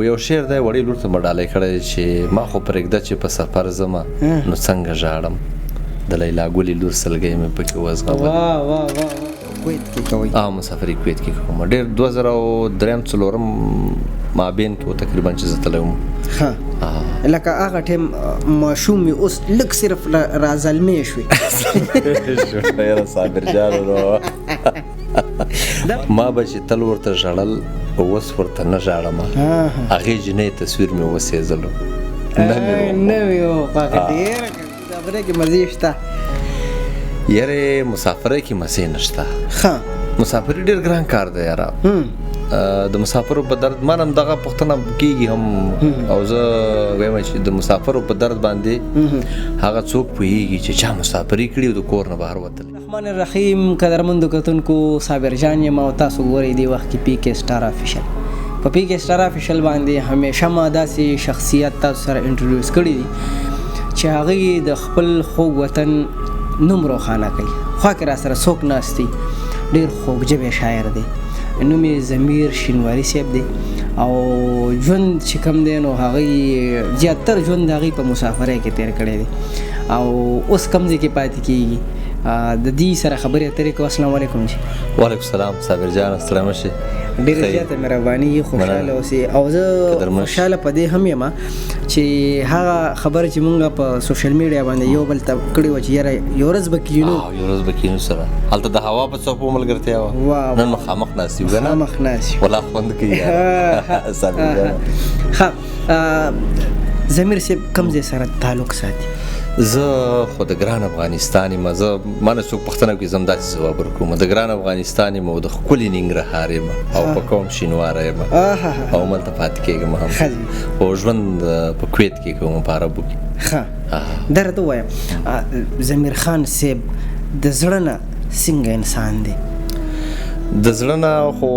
یو شعر دی وړې لور ته مې ډالۍ کړی چې ما خو پرېږده چې په سفر ځمه نو څنګه ژاړم د لیلا ګلې لور سلګۍ مې پکې وزغمل. واه واه واه کویت کې کوئ؟ مسافري کویت کې کوم. ډېر 2003-4 مابین کې و تقریبا چې زه تللی وم. لکه هغه ټایم ماشوم مې اوس لږ صرف رازلمې شوې. یاره صابر جانو ما به چې تل ورته ژړل اوس ورته نه ژاړم. هغې جنۍ تصویر مې وسېځلو نه مې هغه ډېره مسافرۍ کې مزې شته. یارې مسافرۍ کې مزې نشته. مسافري ډېر ګران کار دی یاره. د مسافرو په درد ما هم دغه پوښتنه کېږي هم او زه وایم چې د مسافرو په درد باندې هغه څوک پوهېږي چې چا مسافري کړي او د کور نه بهر وتلی. رحمان الرحیم قدرمندو کتونکو، صابر جان یم او تاسو ګورئ دې وخت کې پی کې سټار افیشل. په پی کې سټار افیشل باندې همیشه ما داسې شخصیت تاسو سره انټروډیوس کړي دي چې هغوی د خپل خوږ وطن نوم روښانه کوي. خوا کې را سره څوک ناست دي، ډېر خوږ ژبی شاعر دی، نوم یې ضمیر شینواري صاحب دی او ژوند چې کوم دی نو هغوی زیاتر ژوند د هغوی په مسافرۍ کې تیر کړی دی او اوس کوم ځای کې پاتې کېږي. د دې سره خبرې اترې کوو. السلام علیکم جی. وعلیکم السلام صابر جان، ستړی مه شې. ډېره زیاته مهرباني، خوشحاله اوسې. او زه خوشحاله په دې هم یم چې هغه خبره چې مونږ په سوشل میډیا باندې یو بل ته کړې وه چې یاره یو ورځ به کینو سره هلته د هوا په څوپو ملګرتیا وه. نن مخامخ ناست یو که نه؟ مخامخ ناست یو. والله خوند کوي صابر جان. ضمیر صاحب کوم ځای سره تعلق ساتي؟ زه خو د ګران افغانستان یم. زه ما نه څوک پوښتنه کوي زه هم داسې ځواب ورکوم. د ګران افغانستان یم او د ښکلي ننګرهار یم او په قوم شینواره یم او هملته پاتې کېږم هم او ژوند په کویت کې کوم په عربو کې. دا راته ووایم ضمیر خان صاحب د زړه نه څنګه انسان دی؟ د زړه نه خو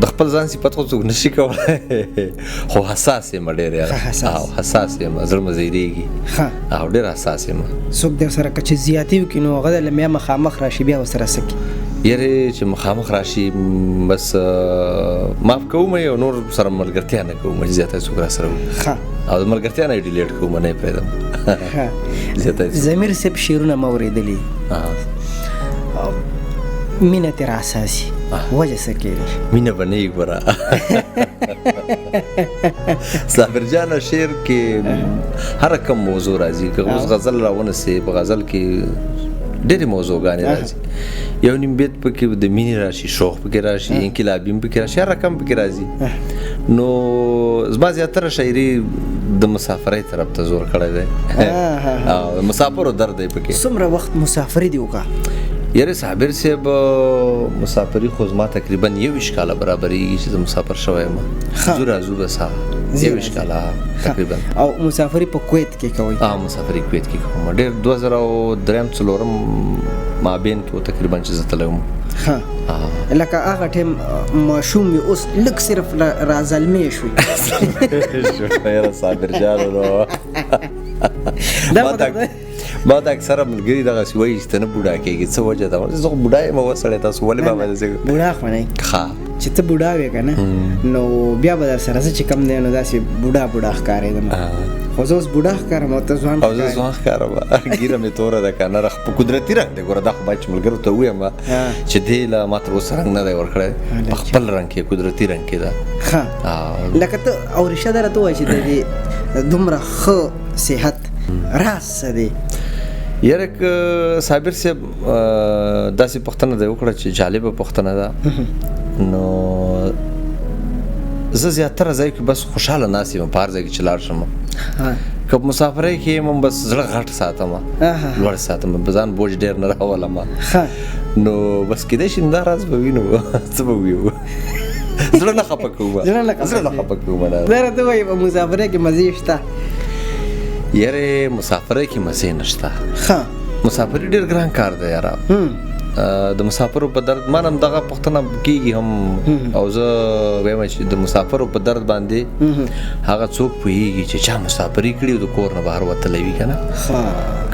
د خپل ځان صفت خو څوک نشي کولی خو حساس یم ډېر یاره. حساس یم، زړه مې ځیرېږي او ډېر حساس یم. څوک در سره که چې زیاتي وکړي نو هغه له بیا مخامخ راشي بیا ورسره څه کوي؟ یارې چې مخامخ راشي بس معاف کوم او نور سره ملګرتیا نه کوم چې زیاتی څوک را سره وکړي او د ملګرتیا نه یې ډیلیټ کوم نه یې پرېږدم. ضمیر صاحب شعرونه مې اورېدلي، مینه ترې اساسي وجه څه کېږي؟ مینه به نه وي ګوره صابر جانه شعر کې هر کم موضوع راځي. که اوس غزل راونسې په غزل کې ډېرې موضوعګانې راځي. یو نیم بیت پکې د مینې راشي، شوق پکې راشي، انقلابي هم پکې راشي، هر رقم پکې راځي. نو زما زیاتره شاعري د مسافرۍ طرف ته زور کړی دی او د مسافرو درد دی پکې. څومره وخت مسافري دې وکړه؟ یاره صابر صاحب مسافري خو زما تقریبا 21 کاله برابرېږي چې زه مسافر شوی یم. ځو راځو بس 21 کاله تقریبا. او مسافري په کویت کې کوئ؟ مسافري کویت کې کوم. ډېر 2003-4 مابین کې و تقریبا چې زه تللی وم. لکه هغه ټایم ماشوم مې اوس لږ صرف رازلمې شوې. یاره صابر جانو ما د اکثره ملګري دغسې وایي چې ته نه بوډا کېږي، څه وجه ده؟ زه خو بوډا یم اوس سړی، تاسو ولې بابا داسې بوډا خو نه چې ته بوډا وې که نه نو بیا به در سره زه چې کوم دی نو داسې بوډا ښکارېدم. خو زه اوس بوډا ښکارم او ته ځوان او زه ځوان ښکارم. ږیره مې توره ده که نه په قدرتي رنګ دی. ګوره دا خو باید چې ملګرو ته ووایم چې دې له ما تر اوسه رنګ نه دی ورکړی، په خپل رنګ کې قدرتي رنګ کې ده. لکه ته او ریشه ده راته ووایه چې د دې دومره ښه صحت راز څه دی؟ یاره که صابر صاحب داسې پوښتنه دی وکړه چې جالبه پوښتنه ده. نو زه زیاتره ځای کې بس خوشحاله ناست یم په هر ځای کې چې لاړ شم. که په مسافرۍ کې یم بس زړه غټ ساتم، لوړ ساتم، په ځان بوج ډېر نه راولم. نو بس کیدای شي دا راز به وي نو څه به وي زړه نه خفه کوم. دا راته وایي په مسافرۍ کې مزې شته؟ یاره مسافرۍ کې مزې نشته. مسافري ډېر ګران کار دی یاره. د مسافرو په درد مانم دغه پښتنه کیږي هم او زه وایم چې د مسافرو په درد باندې هغه څوک پوهیږي چې چا مسافري کړي او د کور نه بهر وتلی وي کنه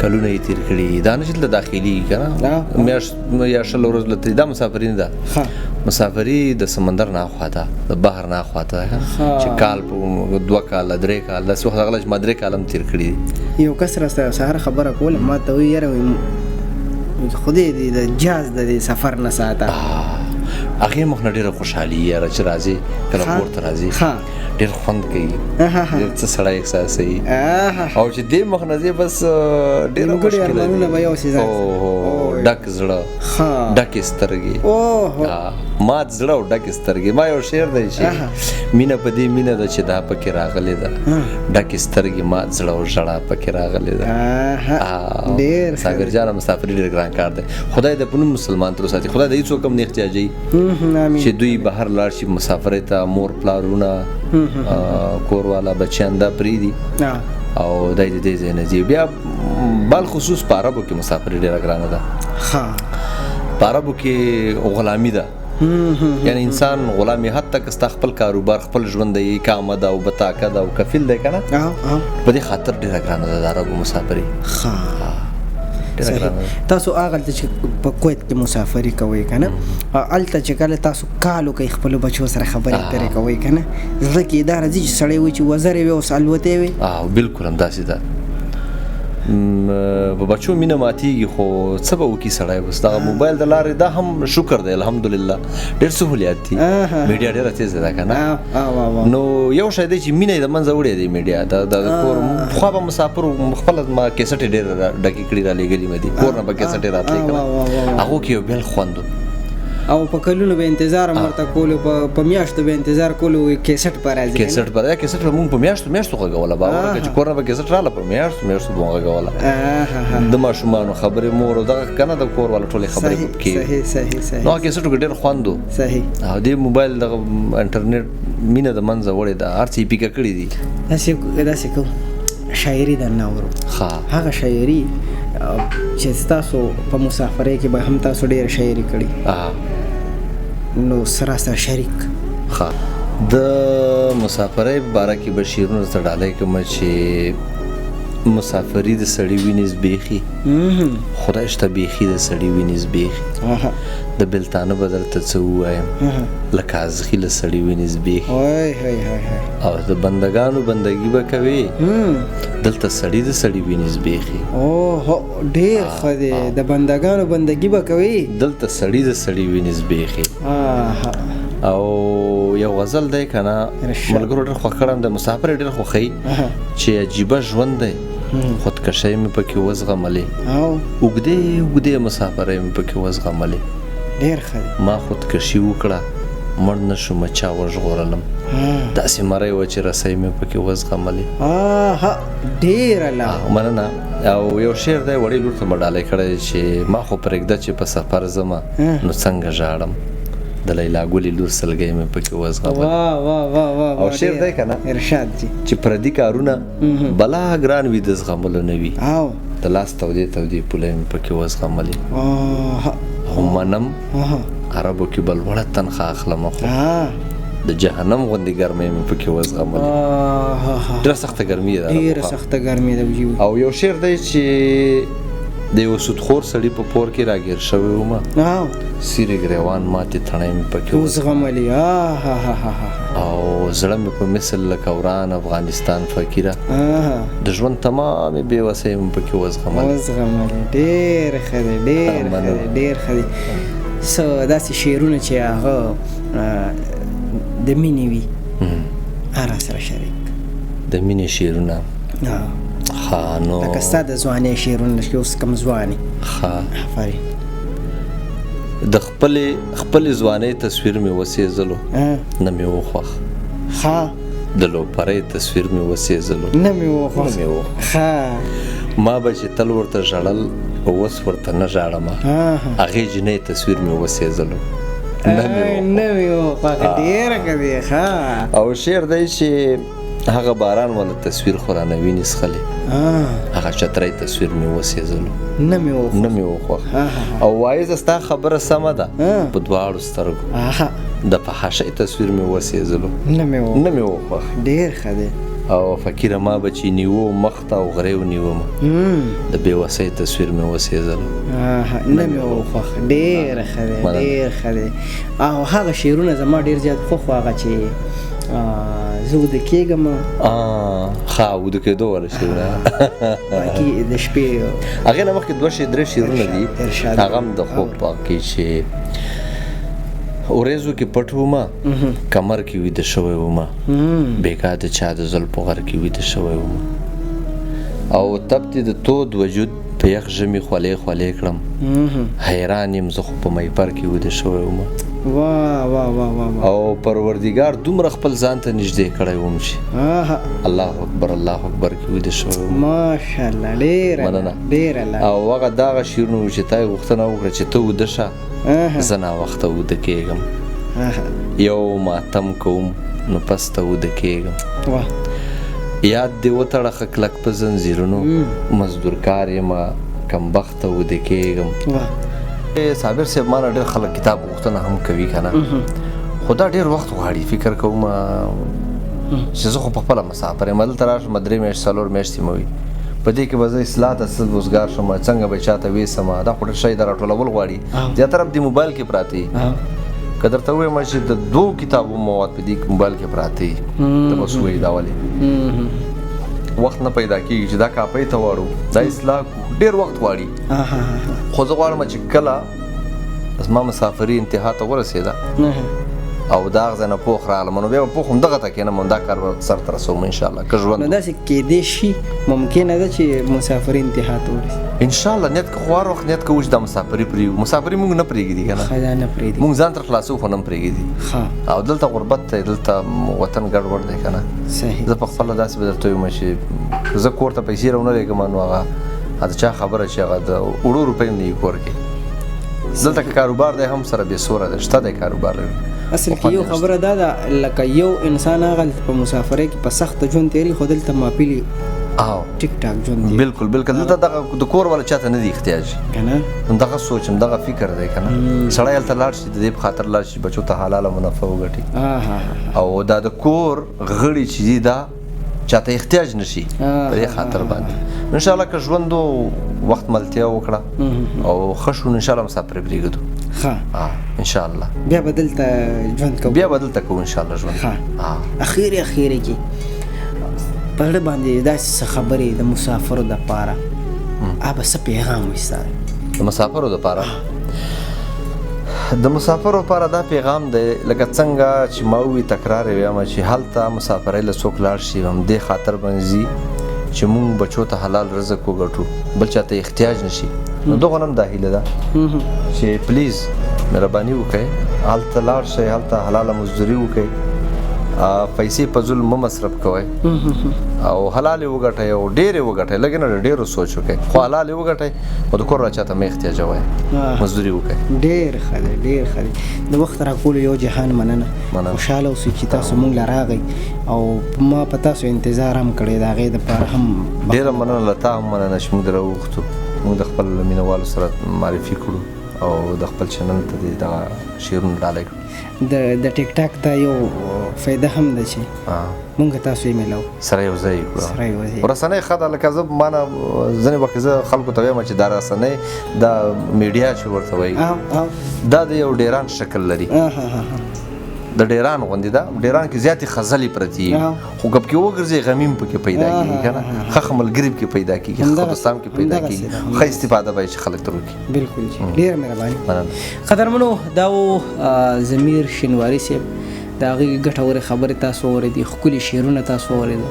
کلونه یې تیر کړي دا نه چې داخلي کنه میاشت یا شل ورځ لته دا مسافري نه ده مسافري د سمندر نه خوا ده د بحر نه خوا ده چې کال په 2 کال 3 کال د څو هغه ما 3 کالم تیر کړي یو کس راسته سهار خبره کوله ما ته وی یاره خدای دې د جاز د سفر نه ساته هغه مخ نه ډیره خوشحالي یاره چې راځي کله کور ته راځي ډیر خوند کوي ډیر څه سړی احساسوي او چې دې مخ نه بس ډیر مشکل دی ډک زړه ډک سترګې مات زړه او ډک سترګې ما یو شعر دی چې مینه په دې مینه ده چې دا پکې راغلی ده ډک سترګې مات زړه او ژړا پکې راغلی ده ډیر صابر جان مسافري ډیر ګران کار دی خدای دې په مسلمان تر ساتي خدای دې هیڅ کوم نه احتیاجي چې دوی بهر لاړ شي مسافرۍ ته مور پلارونه کور والا بچیان دا پریدي او دای دې ځای نه ځي بیا بل خصوص په عربو کې مسافري ډیره ګرانه ده په عربو کې غلامي ده یعنی انسان غلامي حتی که ستا خپل کاروبار خپل ژوند دی اقامه ده او بطاقه ده او کفیل دی که نه په دې خاطر ډیره ګرانه ده د عربو مسافري تاسو هغه چې په کویت کې مسافري کوئ کنه الته چې کله تاسو کالو کې خپل بچو سره خبرې اترې کوئ کنه زړه کې دا راځي چې سړی وي چې وزرې وي او الوتې وي بالکل همداسې ده په بچو مینه ماتیږي خو څه به وکړي سړی بس دغه موبایل د لارې دا هم شکر دی الحمدلله ډېر سهولیات دي میډیا ډېره تیزه ده که نه نو یو شی دی چې مینه یې د منځه وړی دی میډیا د کور پخوا به مسافرو خپله ما کیسټې ډېر ډکې کړي رالېږلي مې دي کور نه به کیسټې راتلی که نه هغو کې یو بیل خوند او په کلونو به انتظار مرته کولو په میاشتو به انتظار کولو کیسټ پر راځي کیسټ پر راځي کیسټ مونږ په میاشتو غږوله باور چې کور نه به کیسټ رااله په میاشتو به غږوله د ماشومانو خبرې مور دغه کنه د کور والا ټولې خبرې کوي صحیح نو کیسټو کې ډېر خوند صحیح او دې موبایل د انټرنیټ مینه د منځه وړې ده هر څه یې پیکه کړي دي داسې کوم شاعري درنه اورو هغه شاعري چې تاسو په مسافرۍ کې به هم تاسو ډېره شاعري کړي نو سره شریک د مسافرۍ په باره کې به شعرونه درته ډالۍ کومه چې مسافري د سړي وینې زبېښي خدای شته بیخي د سړي وینې زبېښي د بېلتانه به درته څه ووایم لکه ازغي له سړي وینې زبېښي او د بندګانو بندګي به کوې دلته سړي د سړي وینې زبېښي ډېر ښه دی د بندګانو بندګي به کوې دلته سړي د سړي وینې زبېښي او یو غزل دی که نه ملګرو ډېر خوښ کړم د مسافر ډېر خوښوي چې عجیبه ژوند دی خودکشۍ مې پکې وزغملې اوږدې مسافرۍ مې پکې وزغملې ډېر ښه ما خودکشي وکړه مړ نه شوم چا وژغورلم داسې مرۍ وه چې رسۍ مې پکې وزغملې ډېره لا مننه او یو شعر دی وړې لور ته مې ډالۍ کړی چې ما خو پرېږده چې په سفر ځمه نو څنګه ژاړم د لیلا ګلې لور سلګۍ مې پکې وزغملې او شعر دی که نه ارشاد جي چې پردي کارونه بلا ګران وي د زغملو نه وي د لاس تودې پولۍ مې پکې وزغملې او منم عربو کې بل وړه تنخوا اخلم خو د جهنم غوندې ګرمۍ مې پکې وزغملې ډېره سخته ګرمي ده ډېره سخته ګرمي ده او یو شعر دی چې د یو سودخور سړي په پور کې راګیر شوی ومه سیرې ګریوان ماتې تڼۍ مې پکې وزغملې او زړه مې په مثل لکه وران افغانستان فقیره د ژوند تمامې بېوسۍ مې پکې وزغملې ډېر ښه دی ډېر ښه دی څه داسې شعرونه چې هغه د مینې وي را سره شریک د مینې شعرونه نو لکه ستا د ځوانۍ شعرونه چې اوس کوم ځواني آفرین د خپلې ځوانۍ تصویر مې وسېزلو نه مې وخوښ د لوپرۍ تصویر مې وسېزلو نه مې وخوښ ما به چې تل ورته ژړل اوس ورته نه ژاړمه هغې جنۍ تصویر مې وسېزلو نه مې وخوښ ډېره ښه دی او شعر دی چې هغه باران ولا تصویر خو رانه ویني څښلې هغه چترۍ تصویر مې وسېزلو نه مې وخوښ او وایي زه ستا خبره سمه ده په دواړو سترګو د فحاشۍ تصویر مې وسېزلو نه مې وخوښ ډېر ښه دی او فقیره ما به چې نیوه مخ ته او غریو نیومه د بېوسۍ تصویر مې وسېزلو نه مې وخوښ ډېر ښه دی ډېر ښه دی او هغه شعرونه زما ډېر زیات خوښ و هغه چې زه وده کېږم ښه وده کېدو والا شعرونه د شپې هغې نه مخکې 2-3 شعرونه دي هغه هم د خوب کې چې اوریزو کې پټ ومه کمر کې ویده شوی ومه بېګا د چا د زلفو غر کې ویده شوی ومه او تبتې د تود وجود په یخ ژمي خولې خولې کړم حیران یم زه خو په میپر کې ویده شوی ومه او پروردګار دومره خپل ځان ته نږدې کړی وم چې الله اکبر کې ویده شوی وم ماشاءالله ډېره او هغه دغه شعرونه و چې تا یې غوښتنه وکړه چې ته ویده شه زه ناوخته ویده کېږم یو ماتم کوم نو پس ته ویده کېږم یاد دې وتړه ښه کلک په زنځیرونو مزدورکار یمه کمبخته ویده کېږم صابر صاحب ما نه ډېر خلک کتاب غوښتنه هم کوي که نه خو دا ډېر وخت غواړي فکر کوم چې زه خو په خپله مسافر یم دلته راشم 3 میاشتې 4 میاشتې مه وي په دې کې به زه اصلاح ته څه روزګار شم څنګه به چاته ویسمه دا خو ډېر شی د راټولول غواړي زیاتره په دې موبایل کې پراته وي که درته ووایم چې د 2 کتابو مواد په دې موبایل کې پراته وي ته بس ووایي دا ولې وخت نه پیدا کېږي چې دا کاپۍ ته واړو دا اصلاح ډېر وخت غواړي خو زه غواړم چې کله زما مسافري انتها ته ورسېده او دا هغه ځای نه پوخ راغلم نو بیا به پوخ همدغه ته کښېنم دا کار به سرته رسوم انشاءالله که ژوند نو داسې کېدی شي ممکنه ده چې مسافري انتها ته ورسي انشاءالله نیت که خو هر وخت نیت کوو چې دا مسافري پرېږدو مسافري مونږ نه پرېږدي که نه نه پرېږدي مونږ ځان تر خلاصو خو نه هم پرېږدي او دلته غربت دی دلته وطن ګډوډ دی که نه زه په خپله داسې به درته ویم چې زه کور ته پیسې راونه لېږم نو هغه د چا خبره چې هغه د وړو روپۍ هم نه وي کور کې دلته که کاروبار دی هم سره بې سوره دی شته دی کاروبار لري اصل کې یو خبره دا ده لکه یو انسان هغه په مسافرۍ کې په سخته ژوند تېري خو دلته معافلي ټیک ټاک ژوند دی بالکل دلته دغه د کور والا چاته نه دی احتیاج که نه دغه سوچ هم دغه فکر دی که نه سړی هلته لاړ شي د دې په خاطر لاړ شي بچو ته حلاله منافع وګټي او دا د کور غړي چې دي دا چاته احتیاج نشي په دې خاطر باندې انشاءالله که ژوند وخت ملتیا وکړه او ښه شو انشاءالله مسافري پرېږدو انشاءالله بیا به دلته ژوند کوو انشاءالله ژوند اخیرې کې په زړه باندې داسې څه خبرې د مسافرو دپاره هغه څه پیغام وي ستا د مسافرو دپاره د مسافرو لپاره دا پیغام دی لکه څنګه چې ما ووي تکرار یې وایم چې هلته مسافرۍ له څوک لاړ شي همدې خاطر باندې ځي چې مونږ بچو ته حلال رزق وګټو بل چاته احتیاج نشي نو دغه هم دا هیله ده چې پلیز مهرباني وکړئ هلته لاړ شئ هلته حلاله مزدوري وکړئ پیسې په ظلم مه مصرف کوئ او حلالې وګټئ او ډېرې وګټئ لږې نه ډېرو سوچ وکړئ خو حلالې وګټئ او د کور را چاته مه احتیاجوئ مزدوري وکړئ ډېر ښه دی د وخت راکولو یو جهان مننه خوشحاله اوسئ چې تاسو مونږ له راغئ او ما په تاسو انتظار هم کړی د هغې دپاره هم ډېره مننه له تا هم مننه چې موږ د راوغوښتو موږ د خپل مینهوالو سره معرفي کړو او د خپل چینل ته دغه شعرونه ډالۍ کړو د ټیک ټاک دا یو فایده هم ده چې مونږ تاسو یې میلاو سره یو ځای کړو رسنۍ ښه ده لکه زه مانه ځینې وخت زه خلکو ته وایم چې دا رسنۍ دا میډیا چې ورته وایي دا د یو ډیران شکل لري د ډیران غوندې ده ډیران کې زیاتې خزلې پرتې خو ګپ کې وګرځې غمیم پکې پیدا کېږي که نه ښه ملګري پکې پیدا کېږي ښه دوستان پکې پیدا کېږي ښه استفاده به یې چې خلک ترې وکړي بلکل ډېره مهرباني قدرمنو دا و ضمیر شینواري صاحب د هغې ګټورې خبرې تاسو واورېدې ښکلي شعرونه تاسو واورېدو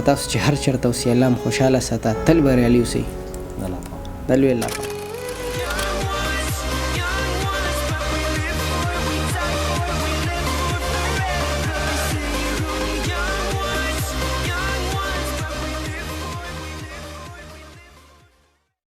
تاسو چې هر چېرته اوسئ الله هم خوشحاله ساته تل بریالي اوسئ د لوی الله